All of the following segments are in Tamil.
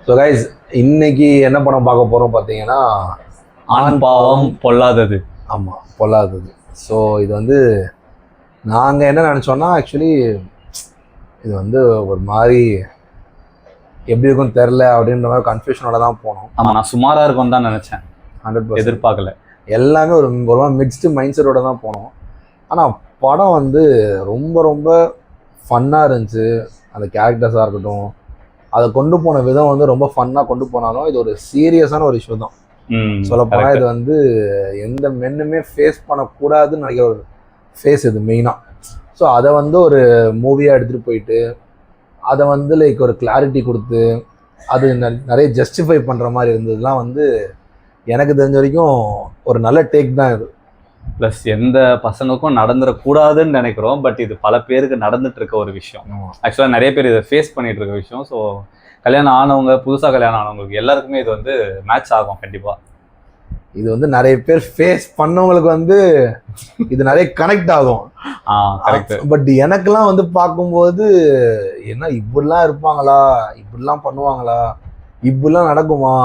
ஸோ கைஸ், இன்னைக்கு என்ன படம் பார்க்க போகிறோம் பார்த்தீங்கன்னா, ஆண் பாவம் பொல்லாதது. ஆமாம், பொல்லாதது. ஸோ இது வந்து நாங்கள் என்ன நினச்சோன்னா, ஆக்சுவலி இது வந்து ஒரு மாதிரி எப்படி இருக்குன்னு தெரில அப்படின்ற மாதிரி கன்ஃபியூஷனோட தான் போனோம். ஆமாம், நான் சுமாராக இருக்கும்னு தான் நினச்சேன். 100% எதிர்பார்க்கல. எல்லாமே ஒரு மிக்ஸ்டு மைண்ட் செட்டோட தான் போனோம். ஆனால் படம் வந்து ரொம்ப ரொம்ப ஃபன்னாக இருந்துச்சு. அந்த கேரக்டர்ஸாக இருக்கட்டும், அதை கொண்டு போன விதம் வந்து ரொம்ப ஃபன்னாக கொண்டு போனாலும் இது ஒரு சீரியஸான ஒரு இஷ்யூ தான். சொல்லப்போனால் இது வந்து எந்த மென்னுமே ஃபேஸ் பண்ணக்கூடாதுன்னு நினைக்கிற ஒரு ஃபேஸ் இது மெயினாக. ஸோ அதை வந்து ஒரு மூவியாக எடுத்துகிட்டு போயிட்டு அதை வந்து லைக் ஒரு கிளாரிட்டி கொடுத்து அது நிறைய ஜஸ்டிஃபை பண்ணுற மாதிரி இருந்ததுலாம் வந்து எனக்கு தெரிஞ்ச வரைக்கும் ஒரு நல்ல டேக் தான் இது. ப்ளஸ் எந்த பசங்களுக்கும் நடந்துடக்கூடாதுன்னு நினைக்கிறோம், பட் இது பல பேருக்கு நடந்துட்டு இருக்க ஒரு விஷயம். ஆக்சுவலாக நிறைய பேர் இதை ஃபேஸ் பண்ணிட்டு இருக்க விஷயம். ஸோ கல்யாணம் ஆனவங்க, புதுசாக கல்யாணம் ஆனவங்களுக்கு எல்லாருக்குமே இது வந்து மேட்ச் ஆகும் கண்டிப்பாக. இது வந்து நிறைய பேர் ஃபேஸ் பண்ணவங்களுக்கு வந்து இது நிறைய கனெக்ட் ஆகும். பட் எனக்கெல்லாம் வந்து பார்க்கும்போது என்ன இப்படிலாம் இருப்பாங்களா, இப்படிலாம் பண்ணுவாங்களா, இப்படிலாம் நடக்குமா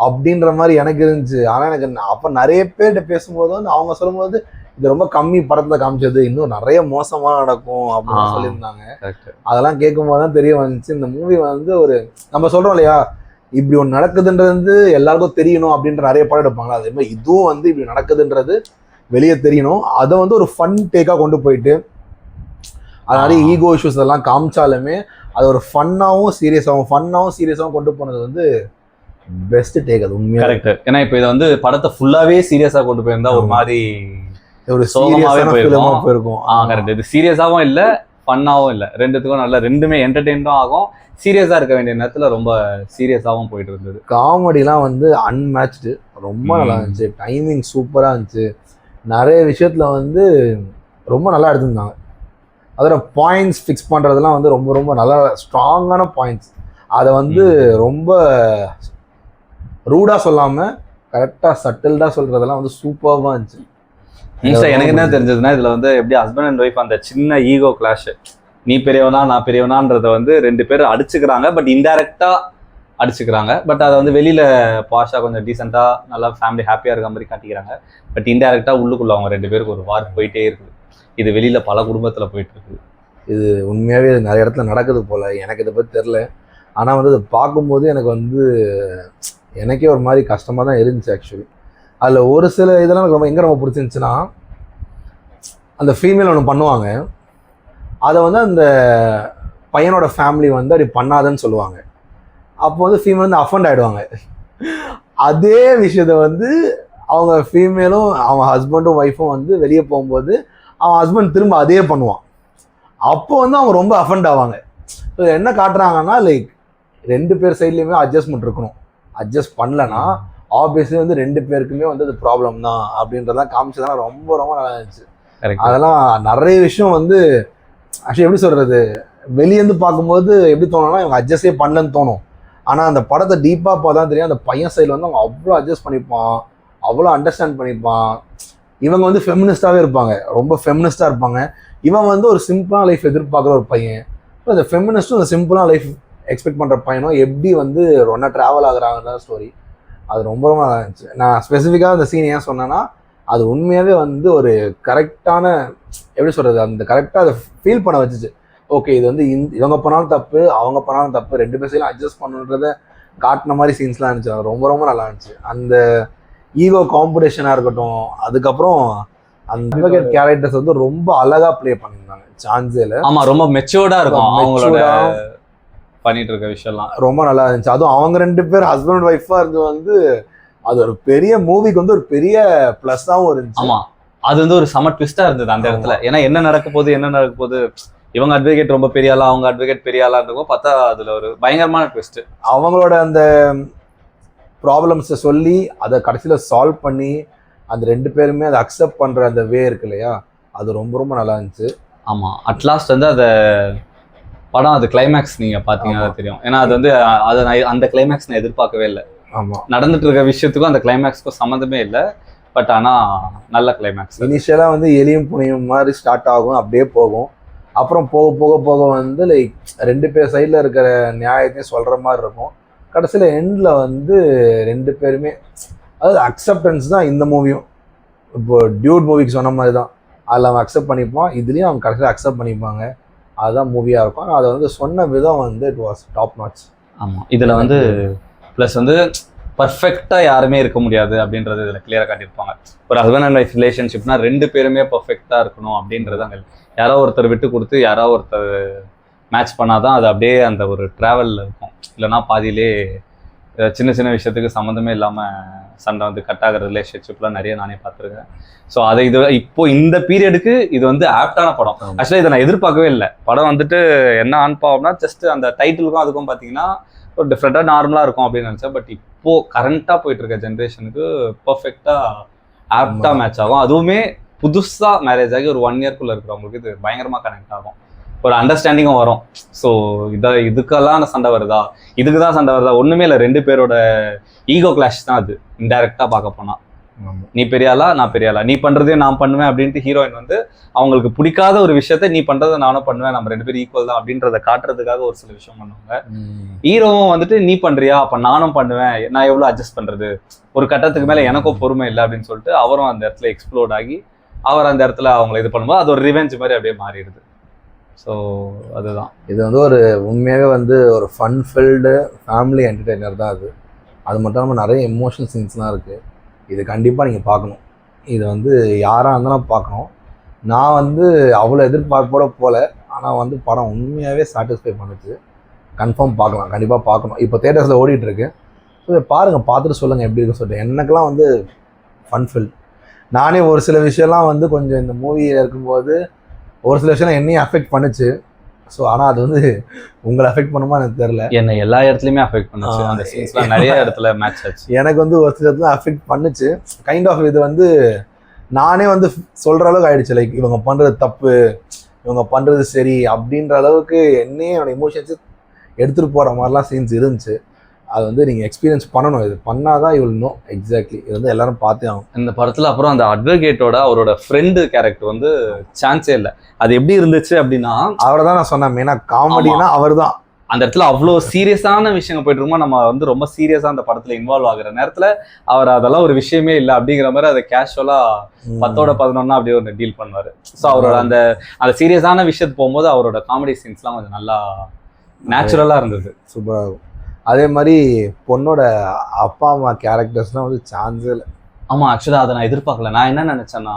அப்படின்ற மாதிரி எனக்கு இருந்துச்சு. ஆனால் எனக்கு அப்போ நிறைய பேர்கிட்ட பேசும்போது வந்து அவங்க சொல்லும்போது இது ரொம்ப கம்மி படத்தில் காமிச்சது, இன்னும் நிறைய மோசமாக நடக்கும் அப்படின்னு சொல்லியிருந்தாங்க. அதெல்லாம் கேட்கும்போது தான் தெரிய வந்துச்சு இந்த மூவி வந்து ஒரு நம்ம சொல்கிறோம் இல்லையா, இப்படி ஒன்று நடக்குதுன்றது எல்லாருக்கும் தெரியணும் அப்படின்ற நிறைய படம் எடுப்பாங்களா, அதே மாதிரி இதுவும் வந்து இப்படி நடக்குதுன்றது வெளியே தெரியணும். அதை வந்து ஒரு ஃபன் டேக்காக கொண்டு போயிட்டு அது நிறைய ஈகோ இஷ்யூஸ் எல்லாம் காமிச்சாலுமே அது ஒரு ஃபன்னாகவும் சீரியஸாகவும் கொண்டு போனது வந்து பெஸ்ட் டேக். அது உண்மையாக கரெக்ட். ஏன்னா இப்போ இதை வந்து படத்தை ஃபுல்லாகவே சீரியஸாக கொண்டு போயிருந்தா ஒரு மாதிரி ஒரு சோகமாகவே போயிருக்கும். கரெக்ட். இது சீரியஸாகவும் இல்லை, ஃபன்னாகவும் இல்லை, ரெண்டுத்துக்கும் நல்லா ரெண்டுமே என்டர்டெயினும் ஆகும். சீரியஸாக இருக்க வேண்டிய நேரத்தில் ரொம்ப சீரியஸாகவும் போயிட்டு இருந்தது. காமெடிலாம் வந்து அன்மேட்ச்டு, ரொம்ப நல்லா இருந்துச்சு. டைமிங் சூப்பராக இருந்துச்சு. நிறைய விஷயத்தில் வந்து ரொம்ப நல்லா எடுத்துருந்தாங்க. அதோட பாயிண்ட்ஸ் ஃபிக்ஸ் பண்ணுறதுலாம் வந்து ரொம்ப ரொம்ப நல்லா ஸ்ட்ராங்கான பாயிண்ட்ஸ். அதை வந்து ரொம்ப ரூடாக சொல்லாமல் கரெக்டாக சட்டில்டாக சொல்கிறதெல்லாம் வந்து சூப்பராக இருந்துச்சு. எனக்கு என்ன தெரிஞ்சதுன்னா, இதில் வந்து எப்படி ஹஸ்பண்ட் அண்ட் ஒய்ஃப் அந்த சின்ன ஈகோ கிளாஷ், நீ பெரியவனா நான் பெரியவனான்றதை வந்து ரெண்டு பேரும் அடிச்சுக்கிறாங்க, பட் இன்டைரக்டா அடிச்சுக்கிறாங்க. பட் அதை வந்து வெளியில பாஷா கொஞ்சம் டீசெண்டா நல்லா ஃபேமிலி ஹாப்பியா இருக்க மாதிரி காட்டிக்கிறாங்க. பட் இன்டைரக்டா உள்ளுக்குள்ள அவங்க ரெண்டு பேருக்கு ஒரு வார் போயிட்டே இருக்குது. இது வெளியில பல குடும்பத்துல போயிட்டு இருக்குது. இது உண்மையாவே நிறைய இடத்துல நடக்குது போல. எனக்கு இதை பத்தி தெரியல, ஆனா வந்து அதை பார்க்கும்போது எனக்கு வந்து எனக்கே ஒரு மாதிரி கஷ்டமா தான் இருந்துச்சு. ஆக்சுவலி அதுல ஒரு சில இதெல்லாம் எனக்கு ரொம்ப பிடிச்சிருந்துச்சுன்னா, அந்த ஃபீமேல் ஒன்று பண்ணுவாங்க, அதை வந்து அந்த பையனோட ஃபேமிலி வந்து அப்படி பண்ணாதன்னு சொல்லுவாங்க. அப்போ வந்து ஃபீமேல் வந்து அஃபண்ட் ஆகிடுவாங்க. அதே விஷயத்த வந்து அவங்க ஃபீமேலும் அவங்க ஹஸ்பண்டும் ஒய்ஃபும் வந்து வெளியே போகும்போது அவன் ஹஸ்பண்ட் திரும்ப அதே பண்ணுவான். அப்போ வந்து அவங்க ரொம்ப அஃபண்ட் ஆவாங்க. ஸோ என்ன காட்டுறாங்கன்னா, லைக் ரெண்டு பேர் சைட்லேயுமே அட்ஜஸ்ட்மெண்ட் இருக்கணும். அட்ஜஸ்ட் பண்ணலன்னா ஆப்வியஸ்லி வந்து ரெண்டு பேருக்குமே வந்து அது ப்ராப்ளம் தான் அப்படின்றதெல்லாம் காமிச்சதெல்லாம் ரொம்ப ரொம்ப நல்லா இருந்துச்சு. அதெல்லாம் நிறைய விஷயம் வந்து ஆக்சுவலி எப்படி சொல்கிறது, வெளியேருந்து பார்க்கும்போது எப்படி தோணும்னா இவங்க அட்ஜஸ்டே பண்ணலன்னு தோணும். ஆனால் அந்த படத்தை டீப்பாக பார்த்தா தெரியும், அந்த பையன் சைடில் வந்து அவங்க அவ்வளோ அட்ஜஸ்ட் பண்ணியிருப்பான், அவ்வளோ அண்டர்ஸ்டாண்ட் பண்ணியிருப்பான். இவங்க வந்து ஃபெமினிஸ்டாகவே இருப்பாங்க, ரொம்ப ஃபெமினிஸ்டாக இருப்பாங்க. இவன் வந்து ஒரு சிம்பிளான லைஃப் எதிர்பார்க்குற ஒரு பையன். ஸோ அந்த ஃபெமினிஸ்ட்டும் அந்த சிம்பிளான லைஃப் எக்ஸ்பெக்ட் பண்ணுற பையனும் எப்படி வந்து ஒன்றா ட்ராவல் ஆகுறாங்கன்ற ஸ்டோரி அது ரொம்ப ரொம்ப நல்லா இருந்துச்சு. நான் ஸ்பெசிஃபிக்காக அந்த சீன் ஏன் சொன்னேன்னா, அது உண்மையாகவே வந்து ஒரு கரெக்டான எப்படி சொல்கிறது, அந்த கரெக்டாக அதை ஃபீல் பண்ண வச்சுச்சு. ஓகே, இது வந்து இவங்க பண்ணாலும் தப்பு, அவங்க பண்ணாலும் தப்பு, ரெண்டு பேர்ஸையும் அட்ஜஸ்ட் பண்ணுன்றதை காட்டின மாதிரி சீன்ஸ்லாம் இருந்துச்சு. அது ரொம்ப ரொம்ப நல்லா இருந்துச்சு. அந்த ஈகோ காம்படிஷனாக இருக்கட்டும், அதுக்கப்புறம் அந்த கேரக்டர்ஸ் வந்து ரொம்ப அழகாக ப்ளே பண்ணியிருந்தாங்க. சான்ஸே இல்லை. ஆமாம், ரொம்ப மெச்சூர்டாக இருக்கும் அவங்களோட பண்ணிட்டு இருக்க விஷயம்லாம் ரொம்ப நல்லா இருந்துச்சு. அதுவும் அவங்க ரெண்டு பேர் ஹஸ்பண்ட் அண்ட் ஒய்ஃபாக இருந்து வந்து அது ஒரு பெரிய மூவிக்கு வந்து ஒரு பெரிய ப்ளஸ்ஸாகவும் இருந்துச்சு. ஆமாம், அது வந்து ஒரு சம ட்விஸ்டா இருந்தது அந்த இடத்துல. ஏன்னா என்ன நடக்க போகுது, இவங்க அட்வொகேட் ரொம்ப பெரிய ஆளா, அவங்க அட்வொகேட் பெரிய ஆளா இருக்கும் பார்த்தா அதுல ஒரு பயங்கரமான ட்விஸ்ட். அவங்களோட அந்த ப்ராப்ளம்ஸை சொல்லி அதை கடைசியில் சால்வ் பண்ணி அந்த ரெண்டு பேருமே அதை அக்செப்ட் பண்ற அந்த வே இருக்கு இல்லையா, அது ரொம்ப ரொம்ப நல்லா இருந்துச்சு. ஆமா, அட்லாஸ்ட் வந்து அதை படம் அது கிளைமேக்ஸ் நீங்க பாத்தீங்கன்னா தெரியும். ஏன்னா அது வந்து அந்த கிளைமேக்ஸ் நான் எதிர்பார்க்கவே இல்லை. ஆமா, நடந்துட்டு இருக்க விஷயத்துக்கும் அந்த கிளைமேக்ஸ்க்கும் சம்மந்தமே இல்லை. பட் ஆனா நல்ல கிளைமேக்ஸ். இனிஷியலா வந்து எலியும் புனையும் மாதிரி ஸ்டார்ட் ஆகும், அப்படியே போகும். அப்புறம் போக போக போக வந்து லைக் ரெண்டு பேர் சைடில் இருக்கிற நியாயத்தையும் சொல்கிற மாதிரி இருக்கும். கடைசியில் எண்டில் வந்து 2 பேருமே அதாவது அக்செப்டன்ஸ் தான் இந்த மூவியும். இப்போ டியூட் மூவிக்கு சொன்ன மாதிரி தான், அதில் அவன் அக்செப்ட் பண்ணிப்பான், இதுலேயும் அவன் கடைசியில் அக்செப்ட் பண்ணிப்பாங்க. அதுதான் மூவியாக இருக்கும். அதை வந்து சொன்ன விதம் வந்து இட் வாஸ் டாப் நாட்ச். ஆமாம், இதில் வந்து ப்ளஸ் வந்து பர்ஃபெக்டாக யாருமே இருக்க முடியாது அப்படின்றது இதில் கிளியராக காட்டியிருப்பாங்க. ஒரு ஹஸ்பண்ட் அண்ட் ஒய்ஃப் ரிலேஷன்ஷிப்னா 2 பேருமே பர்ஃபெக்டாக இருக்கணும் அப்படின்றது அங்கே யாரோ ஒருத்தர் விட்டு கொடுத்து யாரோ ஒருத்தர் மேட்ச் பண்ணாதான் அது அப்படியே அந்த ஒரு ட்ராவலில் இருக்கும். இல்லைனா பாதியிலே சின்ன சின்ன விஷயத்துக்கு சம்மந்தமே இல்லாமல் சண்டை வந்து கட் ஆகிற ரிலேஷன்ஷிப்லாம் நிறைய நானே பார்த்துருக்கேன். ஸோ அதை இது இப்போ இந்த பீரியடுக்கு இது வந்து ஆப்டான படம். ஆக்சுவலாக இதை நான் எதிர்பார்க்கவே இல்லை. படம் வந்துட்டு என்ன ஆன்பாவம்னா ஜஸ்ட் அந்த டைட்டிலுக்கும் அதுக்கும் பார்த்தீங்கன்னா ஒரு டிஃப்ரெண்ட்டாக நார்மலாக இருக்கும் அப்படின்னு நினச்சேன். பட் இப்போது கரண்ட்டாக போயிட்டு இருக்க ஜென்ரேஷனுக்கு பர்ஃபெக்டாக ஆப்டாக மேட்ச் ஆகும். அதுவுமே புதுசாக மேரேஜ் ஆகி ஒரு 1 இயர்க்குள்ளே இருக்கிறவங்களுக்கு இது பயங்கரமாக கனெக்ட் ஆகும். ஒரு அண்டர்ஸ்டாண்டிங்கும் வரும். ஸோ இதுக்கெல்லாம் சண்டை வருதா, இதுக்கு தான் சண்டை வருதா, ஒன்றுமே இல்லை. 2 பேரோட ஈகோ கிளாஷ் தான் அது இன்டைரக்டாக பார்க்க போனால். நீ பெரியாளா நான் பெரியாளா, நீ பண்ணுறதே நான் பண்ணுவேன் அப்படின்ட்டு ஹீரோயின் வந்து அவங்களுக்கு பிடிக்காத ஒரு விஷயத்த நீ பண்ணுறதை நானும் பண்ணுவேன், நம்ம 2 பேரும் ஈக்குவல் தான் அப்படின்றத காட்டுறதுக்காக ஒரு சில விஷயம் பண்ணுவாங்க. ஹீரோவும் வந்துட்டு நீ பண்ணுறியா அப்போ நானும் பண்ணுவேன், நான் எவ்வளோ அட்ஜஸ்ட் பண்ணுறது, ஒரு கட்டத்துக்கு மேலே எனக்கும் பொறுமை இல்லை அப்படின்னு சொல்லிட்டு அவரும் அந்த இடத்துல எக்ஸ்ப்ளோர்ட் ஆகி அவர் அந்த இடத்துல அவங்களை இது பண்ணும்போது அது ஒரு ரிவெஞ்ச் மாதிரி அப்படியே மாறிடுது. ஸோ அதுதான் இது வந்து ஒரு உண்மையாகவே வந்து ஒரு ஃபன் ஃபில்டு ஃபேமிலி என்டர்டெய்னர் தான் அது. அது மட்டும் இல்லாமல் நிறைய எமோஷனல் சீன்ஸ்லாம் இருக்குது. இது கண்டிப்பாக நீங்கள் பார்க்கணும். இது வந்து யாராக இருந்தாலும் பார்க்கணும். நான் வந்து அவ்வளோ எதிர்பார்ப்போட போகல, ஆனால் வந்து படம் உண்மையாகவே சாட்டிஸ்ஃபை பண்ணுச்சு. கன்ஃபார்ம் பார்க்கலாம், கண்டிப்பாக பார்க்கணும். இப்போ தேட்டர்ஸில் ஓடிட்டுருக்கு. ஸோ பாருங்கள், பார்த்துட்டு சொல்லுங்கள் எப்படி இருக்குன்னு சொல்லிட்டு. எனக்குலாம் வந்து ஃபன் ஃபில். நானே ஒரு சில விஷயம்லாம் வந்து கொஞ்சம் இந்த மூவியில் இருக்கும்போது ஒரு சில விஷயம் என்னையும் அஃபெக்ட் பண்ணுச்சு. ஸோ ஆனால் அது வந்து உங்களை அஃபெக்ட் பண்ணுமா எனக்கு தெரியல. என்னை எல்லா இடத்துலையுமே அஃபெக்ட் பண்ணுச்சு. அந்த சீன்ஸ்லாம் நிறைய இடத்துல மேட்ச் ஆச்சு. எனக்கு வந்து ஒரு சில இடத்துல அஃபெக்ட் பண்ணுச்சு. கைண்ட் ஆஃப் இது வந்து நானே வந்து சொல்கிற அளவுக்கு ஆகிடுச்சு. லைக் இவங்க பண்ணுறது தப்பு, இவங்க பண்ணுறது சரி அப்படின்ற அளவுக்கு என்னையே என்னோட எமோஷன்ஸு எடுத்துகிட்டு போகிற மாதிரிலாம் சீன்ஸ் இருந்துச்சு. அது வந்து நீங்கள் எக்ஸ்பீரியன்ஸ் பண்ணணும். இது பண்ணால் தான் இவ்வளோ நோ எக்ஸாக்ட்லி. இது வந்து எல்லாரும் பார்த்தே ஆகும் இந்த படத்தில். அப்புறம் அந்த அட்வொகேட்டோட அவரோட ஃப்ரெண்டு கேரக்டர் வந்து சான்ஸே இல்லை. அது எப்படி இருந்துச்சு அப்படின்னா, அவரை தான் நான் சொன்னேன் மெயினாக காமெடினா அவர் தான். அந்த இடத்துல அவ்வளோ சீரியஸான விஷயங்கள் போயிட்டு இருக்குமோ நம்ம வந்து ரொம்ப சீரியஸாக அந்த படத்தில் இன்வால்வ் ஆகுற நேரத்தில் அவர் அதெல்லாம் ஒரு விஷயமே இல்லை அப்படிங்கிற மாதிரி அதை கேஷுவலாக 10ஓட 11 அப்படி ஒரு டீல் பண்ணுவார். ஸோ அவரோட அந்த சீரியஸான விஷயத்துக்கு போகும்போது அவரோட காமெடி சீன்ஸ்லாம் கொஞ்சம் நல்லா நேச்சுரலாக இருந்தது. சூப்பராக இருக்கும். அதே மாதிரி பொண்ணோட அப்பா அம்மா கேரக்டர்ஸ்லாம் வந்து சான்ஸே இல்லை. ஆமாம், ஆக்சுவலாக அதை நான் எதிர்பார்க்கல. நான் என்ன நினச்சேன்னா,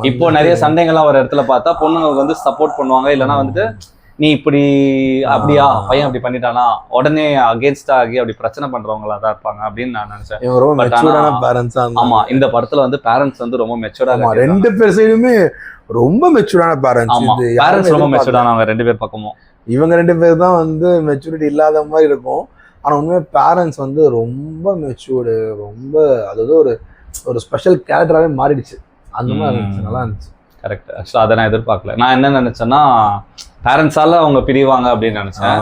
இப்போ நிறைய சண்டைகள்லாம் ஒரு இடத்துல பார்த்தா பொண்ணுங்களுக்கு வந்து சப்போர்ட் பண்ணுவாங்க, இல்லைன்னா வந்துட்டு நீ இப்படி அப்படியா பையன் அப்படி பண்ணிட்டானா உடனே அகேன்ஸ்டா ஆகி அப்படி பிரச்சனை பண்றவங்களா தான் இருப்பாங்க அப்படின்னு நான் நினைச்சேன். ஆமா, இந்த படத்துல வந்து பேரண்ட்ஸ் வந்து ரொம்ப மெச்சூர்டா, 2 பேர் சைடுமே ரொம்ப மெச்சூர்டான பேரண்ட்ஸ் ரொம்ப மெச்சூர்டானவங்க 2 பேர் பக்கமும். இவங்க 2 பேர் தான் வந்து மெச்சூரிட்டி இல்லாத மாதிரி இருக்கும். ஆனா உண்மையாக பேரண்ட்ஸ் வந்து ரொம்ப மெச்சூர்டு, ரொம்ப அதாவது ஒரு ஸ்பெஷல் கேரக்டராகவே மாறிடுச்சு. அந்த மாதிரி இருந்துச்சு, நல்லா இருந்துச்சு. கரெக்ட். ஆக்சுவலாக அதை நான் எதிர்பார்க்கல. நான் என்ன நினைச்சேன்னா, பேரண்ட்ஸால அவங்க பிரிவாங்க அப்படின்னு நினைச்சேன்.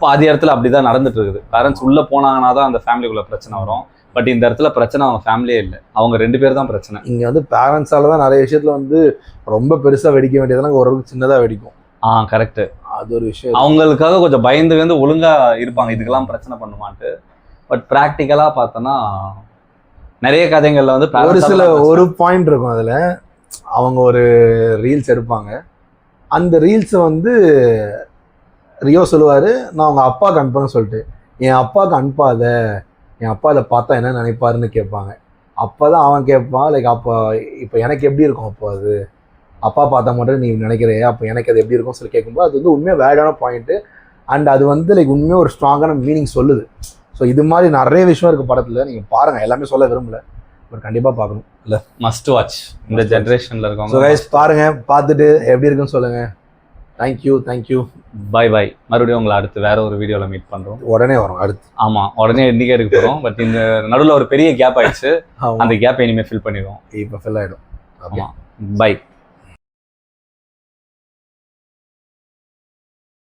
பாதி இடத்துல அப்படிதான் நடந்துட்டு இருக்குது. பேரண்ட்ஸ் உள்ள போனாங்கன்னா தான் அந்த ஃபேமிலிக்குள்ள பிரச்சனை வரும். பட் இந்த இடத்துல பிரச்சனை அவங்க ஃபேமிலியே இல்லை, அவங்க 2 பேர் தான் பிரச்சனை. இங்க வந்து பேரண்ட்ஸால தான் நிறைய விஷயத்துல வந்து ரொம்ப பெருசா வெடிக்க வேண்டியதெல்லாம் ஓரளவுக்கு சின்னதா வெடிக்கும். கரெக்ட். அது ஒரு விஷயம். அவங்களுக்காக கொஞ்சம் பயந்து வந்து ஒழுங்கா இருப்பாங்க, இதுக்கெல்லாம் பிரச்சனை பண்ணுமான்ட்டு. பட் ப்ராக்டிக்கலா பார்த்தோன்னா நிறைய கதைகள்ல வந்து ஒரு பாயிண்ட் இருக்கும். அதுல அவங்க ஒரு ரீல்ஸ் எடுப்பாங்க. அந்த ரீல்ஸை வந்து ரியோ சொல்லுவார், நான் அவங்க அப்பாவுக்கு அனுப்புறேன்னு சொல்லிட்டு. என் அப்பாவுக்கு அனுப்பாத, என் அப்பா இதை பார்த்தா என்ன நினைப்பாருன்னு கேட்பாங்க. அப்போ தான் அவன் கேட்பான், லைக் அப்போ இப்போ எனக்கு எப்படி இருக்கும், அப்போ அது அப்பா பார்த்தா மட்டும் நீ நினைக்கிறையா, அப்போ எனக்கு அது எப்படி இருக்கும்னு சொல்லி கேட்கும்போது அது வந்து உண்மையாக வேல்டான பாயிண்ட்டு. அண்ட் அது வந்து லைக் உண்மையாக ஒரு ஸ்ட்ராங்கான மீனிங் சொல்லுது. ஸோ இது மாதிரி நிறைய விஷயம் இருக்குது படத்தில். நீங்கள் பாருங்கள், எல்லாமே சொல்ல விரும்பல, பட் கண்டிப்பாக பார்க்கணும். இல்லை, மஸ்ட் வாட்ச் இந்த ஜென்ரேஷனில் இருக்கவங்க. ஸோ கைஸ் பாருங்கள், பார்த்துட்டு எப்படி இருக்குன்னு சொல்லுங்கள். தேங்க்யூ. பை. மறுபடியும் உங்களை அடுத்து வேற ஒரு வீடியோவில் மீட் பண்ணுறோம். உடனே வரும் அடுத்து. ஆமாம், உடனே இன்றைக்கே எடுக்க போகிறோம். பட் இந்த நடுவில் ஒரு பெரிய கேப் ஆயிடுச்சு. அந்த கேப் இனிமேல் ஃபில் பண்ணிடுவோம். இப்போ ஃபில் ஆகிடும். ஆமாம், பை.